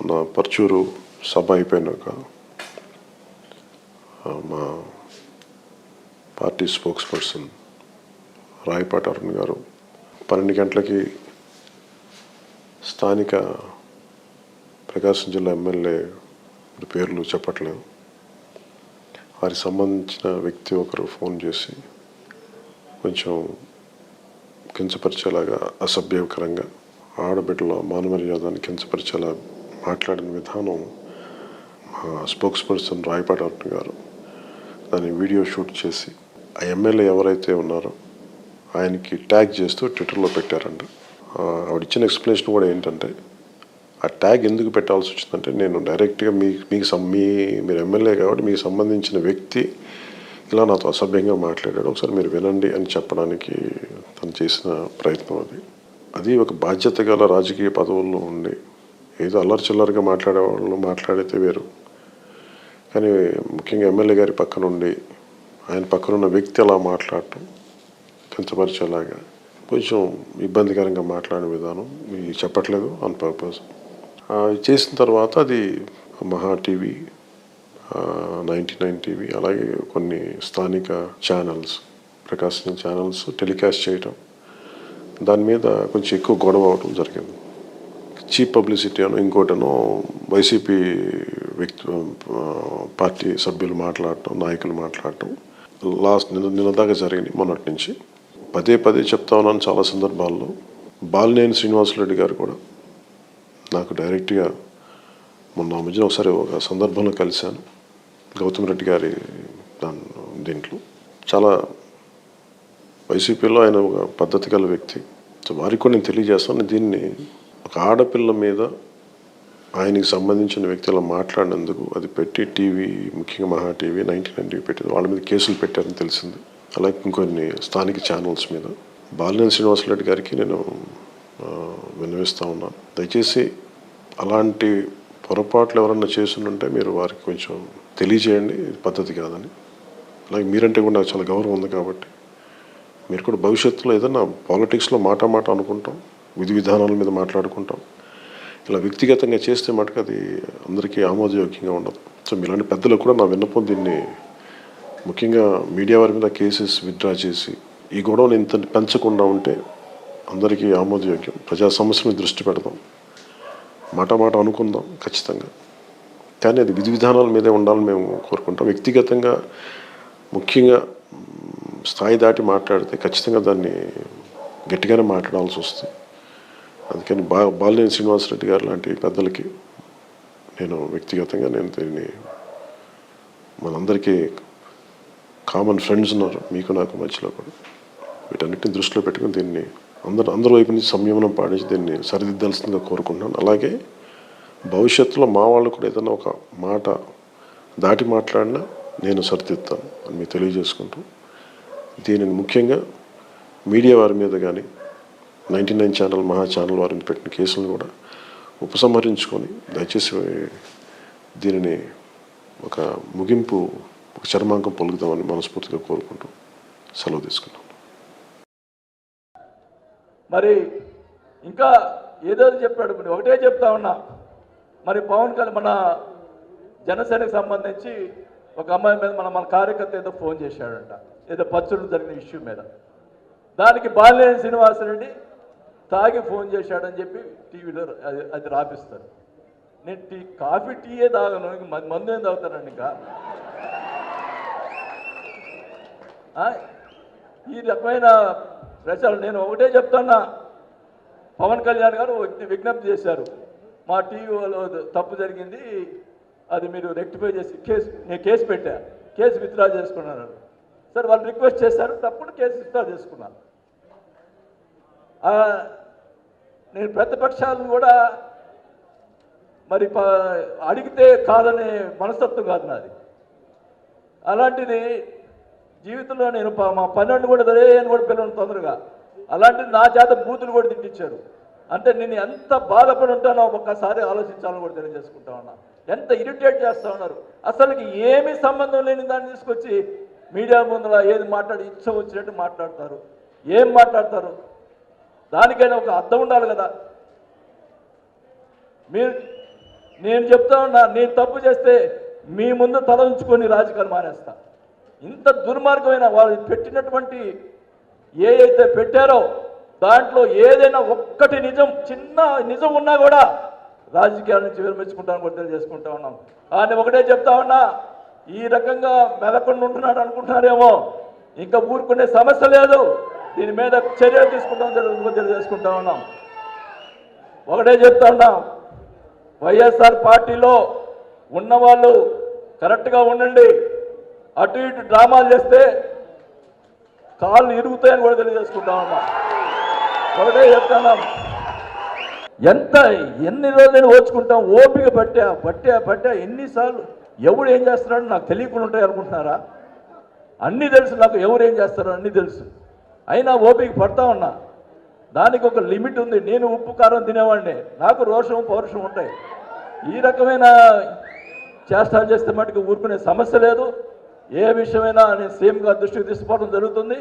మన పర్చూరు సభ అయిపోయినాక మా party spokes person Rayapati Arun గారు 12 గంటలకి స్థానిక ప్రకాశం జిల్లా ఎమ్మెల్యే పేర్లు చెప్పట్లేదు, వారికి సంబంధించిన వ్యక్తి ఒకరు ఫోన్ చేసి కొంచెం కించపరిచేలాగా, అసభ్యకరంగా, ఆడబిడ్డల మానమర్యాదాన్ని కించపరిచేలా మాట్లాడిన విధానం మా స్పోక్స్ పర్సన్ రాయపాటి అరుణ్ గారు దాన్ని వీడియో షూట్ చేసి ఆ ఎమ్మెల్యే ఎవరైతే ఉన్నారో ఆయనకి ట్యాగ్ చేస్తూ ట్విట్టర్లో పెట్టారంట. ఆవిడ ఇచ్చిన ఎక్స్ప్లెనేషన్ కూడా ఏంటంటే, ఆ ట్యాగ్ ఎందుకు పెట్టాల్సి వచ్చిందంటే, నేను డైరెక్ట్గా మీరు ఎమ్మెల్యే కాబట్టి మీకు సంబంధించిన వ్యక్తి ఇలా నాతో అసభ్యంగా మాట్లాడాడు, ఒకసారి మీరు వినండి అని చెప్పడానికి తను చేసిన ప్రయత్నం అది ఒక బాధ్యత గల రాజకీయ పదవుల్లో ఉండి ఏదో అల్లరి చిల్లరిగా మాట్లాడేవాళ్ళు మాట్లాడితే వేరు, కానీ ముఖ్యంగా ఎమ్మెల్యే గారి పక్కనుండి ఆయన పక్కనున్న వ్యక్తి అలా మాట్లాడటం కించపరిచేలాగా కొంచెం ఇబ్బందికరంగా మాట్లాడిన విధానం మీకు చెప్పట్లేదు ఆన్ పర్పస్. చేసిన తర్వాత అది మహా టీవీ, 99 టీవీ, అలాగే కొన్ని స్థానిక ఛానల్స్, ప్రకాశం ఛానల్స్ టెలికాస్ట్ చేయటం, దాని మీద కొంచెం ఎక్కువ గొడవ అవడం జరిగింది. చీప్ పబ్లిసిటీ అనో ఇంకోటనో వైసీపీ పార్టీ సభ్యులు మాట్లాడటం, నాయకులు మాట్లాడటం నిన్న దాకా జరిగింది. మొన్నటి నుంచి పదే చెప్తా ఉన్నాను చాలా సందర్భాల్లో. బాలినేని శ్రీనివాసరెడ్డి గారు కూడా నాకు డైరెక్ట్గా మొన్న మధ్యన ఒకసారి ఒక సందర్భంలో కలిశాను, గౌతమ్ రెడ్డి గారి దీంట్లో. చాలా వైసీపీలో ఆయన ఒక పద్ధతి గల వ్యక్తి. సో వారికి కూడా నేను తెలియజేస్తాను, దీన్ని ఒక ఆడపిల్ల మీద ఆయనకి సంబంధించిన వ్యక్తులు మాట్లాడినందుకు అది పెట్టి టీవీ, ముఖ్యంగా మహా టీవీ, 99 టీవీ పెట్టింది, వాళ్ళ మీద కేసులు పెట్టారని తెలిసింది. అలాగే ఇంకొన్ని స్థానిక ఛానల్స్ మీద. బాలినేని శ్రీనివాసరెడ్డి గారికి నేను విన్నవిస్తూ ఉన్నాను, దయచేసి అలాంటి పొరపాట్లు ఎవరన్నా చేస్తుంటే మీరు వారికి కొంచెం తెలియజేయండి, పద్ధతి కాదని. అలాగే మీరంటే కూడా నాకు చాలా గౌరవం ఉంది కాబట్టి మీరు కూడా భవిష్యత్తులో ఏదైనా పాలిటిక్స్లో మాట అనుకుంటాం, విధి విధానాల మీద మాట్లాడుకుంటాం, ఇలా వ్యక్తిగతంగా చేస్తే మటుకు అది అందరికీ ఆమోదయోగ్యంగా ఉండదు. సో మీలాంటి పెద్దలకు కూడా నా విన్నపం, దీన్ని ముఖ్యంగా మీడియా వారి మీద కేసెస్ విత్డ్రా చేసి ఈ గొడవను ఇంత పెంచకుండా ఉంటే అందరికీ ఆమోదయోగ్యం. ప్రజా సమస్యలను దృష్టి పెడదాం, మాట అనుకుందాం ఖచ్చితంగా, కానీ అది విధి విధానాల మీదే ఉండాలని మేము కోరుకుంటాం. వ్యక్తిగతంగా ముఖ్యంగా స్థాయి దాటి మాట్లాడితే ఖచ్చితంగా దాన్ని గట్టిగానే మాట్లాడాల్సి వస్తుంది. అందుకని బాలినేని శ్రీనివాసరెడ్డి గారు లాంటి పెద్దలకి నేను వ్యక్తిగతంగా దీన్ని, మనందరికీ కామన్ ఫ్రెండ్స్ ఉన్నారు మీకు నాకు మధ్యలో కూడా, వీటన్నిటిని దృష్టిలో పెట్టుకుని దీన్ని అందరి వైపు నుంచి సంయమనం పాటించి దీన్ని సరిదిద్దాల్సిందిగా కోరుకుంటున్నాను. అలాగే భవిష్యత్తులో మా వాళ్ళు కూడా ఏదైనా ఒక మాట దాటి మాట్లాడినా నేను సరిదిద్దాను అని మీకు తెలియజేసుకుంటూ, దీనిని ముఖ్యంగా మీడియా వారి మీద కానీ 99 ఛానల్, మహా ఛానల్ వారిని పెట్టిన కేసులను కూడా ఉపసంహరించుకొని దయచేసి దీనిని ఒక ముగింపు, ఒక చర్మాంకం పొలుగుదామని మనస్ఫూర్తిగా కోరుకుంటూ సెలవు తీసుకున్నాం. మరి ఇంకా ఏదో చెప్పాడు, మరి ఒకటే చెప్తా ఉన్నా, మరి పవన్ కళ్యాణ్ మన జనసేనకు సంబంధించి ఒక అమ్మాయి మీద మన కార్యకర్త ఏదో ఫోన్ చేశాడంట, ఏదో పచ్చులు జరిగిన ఇష్యూ మీద. దానికి బాలినేని శ్రీనివాసరెడ్డి తాగి ఫోన్ చేశాడని చెప్పి టీవీలో అది రాపిస్తారు. నేను కాఫీ టీయే తాగను, మందు ఏం తాగుతానండి ఇంకా. ఈ రకమైన ప్రచారం. నేను ఒకటే చెప్తున్నా, పవన్ కళ్యాణ్ గారు విజ్ఞప్తి చేశారు, మా టీవీలో తప్పు జరిగింది, అది మీరు రెక్టిఫై చేసి నేను కేసు పెట్టా, కేసు విత్డ్రా చేసుకున్నాను. సరే వాళ్ళు రిక్వెస్ట్ చేశారు, తప్పుడు కేసు విత్డ్రా చేసుకున్నాను. నేను ప్రతిపక్షాలను కూడా మరి అడిగితే కాదనే మనస్తత్వం కాదు నాది. అలాంటిది జీవితంలో నేను మా 12 కూడా అని కూడా పిల్లలు తొందరగా, అలాంటిది నా చేత బూతులు కూడా తిట్టించారు. అంటే నేను ఎంత బాధపడి ఉంటానో ఒక్కసారి ఆలోచించాలని కూడా తెలియజేసుకుంటా ఉన్నా. ఎంత ఇరిటేట్ చేస్తూ ఉన్నారు. అసలుకి ఏమీ సంబంధం లేని దాన్ని తీసుకొచ్చి మీడియా ముందర ఏది మాట్లాడి ఇష్టం వచ్చినట్టు మాట్లాడతారు. ఏం మాట్లాడతారు? దానికైనా ఒక అర్థం ఉండాలి కదా. నేను చెప్తా ఉన్నా, నేను తప్పు చేస్తే మీ ముందు తల ఉంచుకొని రాజకీయాలు మానేస్తా. ఇంత దుర్మార్గమైన వాళ్ళు పెట్టినటువంటి ఏ అయితే పెట్టారో దాంట్లో ఏదైనా ఒక్కటి నిజం, చిన్న నిజం ఉన్నా కూడా రాజకీయాల నుంచి విరమించుకుంటాను కూడా తెలియజేసుకుంటా ఉన్నాం. కానీ ఒకటే చెప్తా ఉన్నా, ఈ రకంగా మెదకుండా ఉంటున్నాడు అనుకుంటున్నారేమో, ఇంకా ఊరుకునే సమస్య లేదు. దీని మీద చర్యలు తీసుకుంటాం తెలియజేసుకుంటా ఉన్నాం. ఒకటే చెప్తా ఉన్నాం, వైఎస్ఆర్ పార్టీలో ఉన్నవాళ్ళు కరెక్ట్గా ఉండండి. అటు ఇటు డ్రామాలు చేస్తే కాళ్ళు ఇరుగుతాయని కూడా తెలియజేసుకుంటా ఉన్నాం. ఒకటే చెప్తున్నాం, ఎన్ని రోజులు ఓచుకుంటాం, ఓపిక పట్టా ఎన్నిసార్లు ఎవడు ఏం చేస్తున్నాడో నాకు తెలియకుండా ఉంటాయి అనుకుంటున్నారా? అన్నీ తెలుసు నాకు, ఎవరు ఏం చేస్తారో అన్నీ తెలుసు. అయినా ఓపిక పడతా ఉన్నా. దానికి ఒక లిమిట్ ఉంది. నేను ఉప్పు కారం తినేవాడిని, నాకు రోషం పౌరుషం ఉంటాయి. ఈ రకమైన చేష్టాలు చేస్తే మటుకు ఊరుకునే సమస్య లేదు. ఏ విషయమైనా నేను సీఎం గారి దృష్టికి తీసుకోవడం జరుగుతుంది.